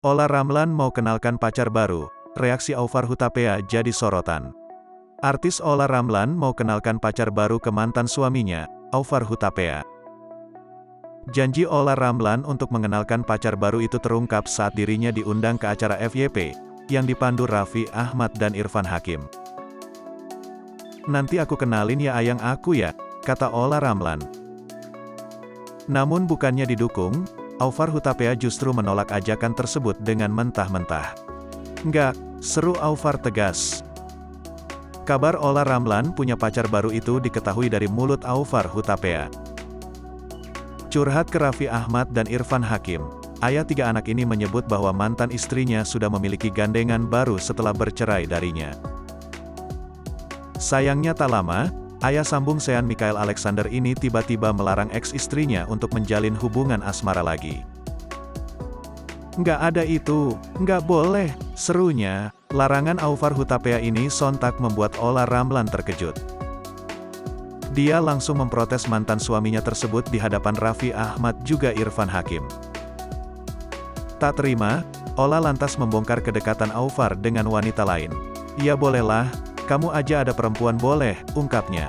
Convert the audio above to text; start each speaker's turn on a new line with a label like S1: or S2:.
S1: Olla Ramlan mau kenalkan pacar baru, reaksi Aufar Hutapea jadi sorotan. Artis Olla Ramlan mau kenalkan pacar baru ke mantan suaminya, Aufar Hutapea. Janji Olla Ramlan untuk mengenalkan pacar baru itu terungkap saat dirinya diundang ke acara FYP, yang dipandu Raffi Ahmad dan Irfan Hakim. "Nanti aku kenalin ya ayang aku ya," kata Olla Ramlan. Namun bukannya didukung, Aufar Hutapea justru menolak ajakan tersebut dengan mentah-mentah. "Enggak," seru Aufar tegas. Kabar Olla Ramlan punya pacar baru itu diketahui dari mulut Aufar Hutapea. Curhat ke Raffi Ahmad dan Irfan Hakim, ayah 3 anak ini menyebut bahwa mantan istrinya sudah memiliki gandengan baru setelah bercerai darinya. Sayangnya tak lama, ayah sambung Sean Michael Alexander ini tiba-tiba melarang ex-istrinya untuk menjalin hubungan asmara lagi. "Nggak ada itu, nggak boleh," serunya. Larangan Aufar Hutapea ini sontak membuat Olla Ramlan terkejut. Dia langsung memprotes mantan suaminya tersebut di hadapan Raffi Ahmad juga Irfan Hakim. Tak terima, Olla lantas membongkar kedekatan Aufar dengan wanita lain. "Ya bolehlah, kamu aja ada perempuan boleh," ungkapnya.